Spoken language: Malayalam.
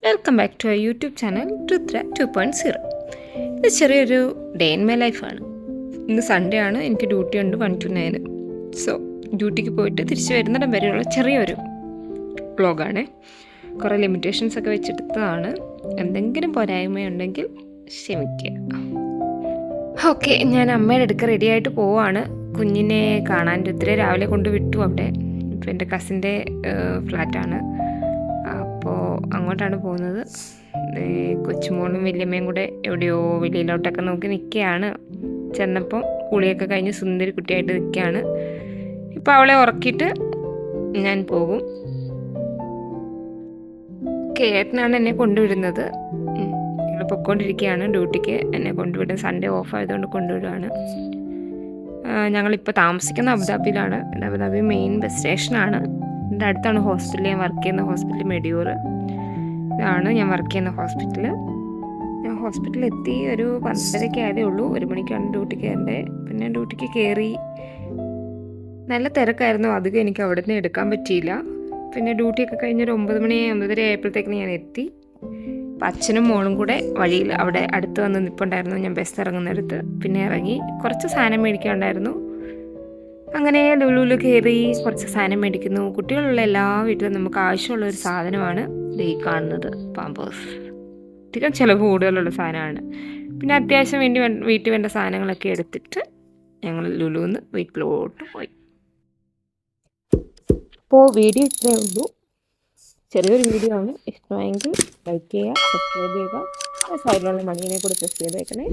Welcome back to our YouTube channel Rudra 2.0. ഇത് ചെറിയൊരു ഡേ ഇൻ മൈ ലൈഫാണ്. ഇന്ന് സൺഡേ ആണ്, എനിക്ക് ഡ്യൂട്ടി ഉണ്ട് 1 to 9. സോ ഡ്യൂട്ടിക്ക് പോയിട്ട് തിരിച്ച് വരുന്നിടം വരെയുള്ള ചെറിയൊരു വ്ളോഗാണ്. കുറേ ലിമിറ്റേഷൻസ് ഒക്കെ വെച്ചെടുത്തതാണ്. എന്തെങ്കിലും പോരായ്മയുണ്ടെങ്കിൽ ക്ഷമിക്കുക. ഓക്കെ, ഞാൻ അമ്മയുടെ അടുക്ക റെഡിയായിട്ട് പോവാണ്. കുഞ്ഞിനെ കാണാൻ രുദ്ര രാവിലെ കൊണ്ട് വിട്ടു അവിടെ. ഇപ്പോൾ എൻ്റെ കസിൻ്റെ ഫ്ലാറ്റാണ്, അപ്പോൾ അങ്ങോട്ടാണ് പോകുന്നത്. കൊച്ചുമോളും വലിയമ്മയും കൂടെ എവിടെയോ വെളിയിലോട്ടൊക്കെ നോക്കി നിൽക്കുകയാണ്. ചെന്നപ്പോൾ കുളിയൊക്കെ കഴിഞ്ഞ് സുന്ദരി കുട്ടിയായിട്ട് നിൽക്കുകയാണ്. ഇപ്പോൾ അവളെ ഉറക്കിയിട്ട് ഞാൻ പോകും. ഏട്ടനാണ് എന്നെ കൊണ്ടുവിടുന്നത്. ഞങ്ങൾ പൊയ്ക്കൊണ്ടിരിക്കുകയാണ് ഡ്യൂട്ടിക്ക്. എന്നെ കൊണ്ടുവിടുന്നത് സൺഡേ ഓഫ് ആയതുകൊണ്ട് കൊണ്ടുവിടുകയാണ്. ഞങ്ങളിപ്പോൾ താമസിക്കുന്ന അബുദാബിയിലാണ്. അബുദാബി മെയിൻ ബസ് സ്റ്റേഷനാണ്. എൻ്റെ അടുത്താണ് ഹോസ്പിറ്റൽ. ഞാൻ വർക്ക് ചെയ്യുന്ന ഹോസ്പിറ്റൽ മെഡിയൂർ ഇതാണ് ഞാൻ വർക്ക് ചെയ്യുന്ന ഹോസ്പിറ്റൽ. ഞാൻ ഹോസ്പിറ്റലിൽ എത്തി ഒരു 12:30 ആയതേ ഉള്ളൂ. 1 മണിക്കാണ് ഡ്യൂട്ടിക്ക് കയറേണ്ടത്. പിന്നെ ഡ്യൂട്ടിക്ക് കയറി നല്ല തിരക്കായിരുന്നു. അധികം എനിക്ക് അവിടെ നിന്ന് എടുക്കാൻ പറ്റിയില്ല. പിന്നെ ഡ്യൂട്ടിയൊക്കെ കഴിഞ്ഞൊരു 9 മണി 9:30 ആയപ്പോഴത്തേക്കിന് ഞാൻ എത്തി. അപ്പം അച്ഛനും മോളും കൂടെ വഴിയിൽ അവിടെ അടുത്ത് വന്ന് നിൽപ്പുണ്ടായിരുന്നു. ഞാൻ ബസ് ഇറങ്ങുന്നിടത്ത്. പിന്നെ ഇറങ്ങി കുറച്ച് സാധനം മേടിക്കാനുണ്ടായിരുന്നു. അങ്ങനെ ലുലുവിൽ കയറി കുറച്ച് സാധനം മേടിക്കുന്നു. കുട്ടികളുള്ള എല്ലാ വീട്ടിലും നമുക്ക് ആവശ്യമുള്ളൊരു സാധനമാണ് ഈ കാണുന്നത് പാമ്പേഴ്സ്. അധികം ചിലവ് കൂടുതലുള്ള സാധനമാണ്. പിന്നെ അത്യാവശ്യം വീട്ടിൽ വേണ്ട സാധനങ്ങളൊക്കെ എടുത്തിട്ട് ഞങ്ങൾ ലുലുവിന്ന് വീട്ടിലോട്ട് പോയി. അപ്പോൾ വീഡിയോ ഇത്രയേ ഉള്ളൂ. ചെറിയൊരു വീഡിയോ ആണ്. ഇഷ്ടമായെങ്കിൽ ലൈക്ക് ചെയ്യുക, സബ്സ്ക്രൈബ് ചെയ്യുക. സൈഡിലുള്ള മണിയെ കൂടി പ്രസ് ചെയ്തേക്കണേ.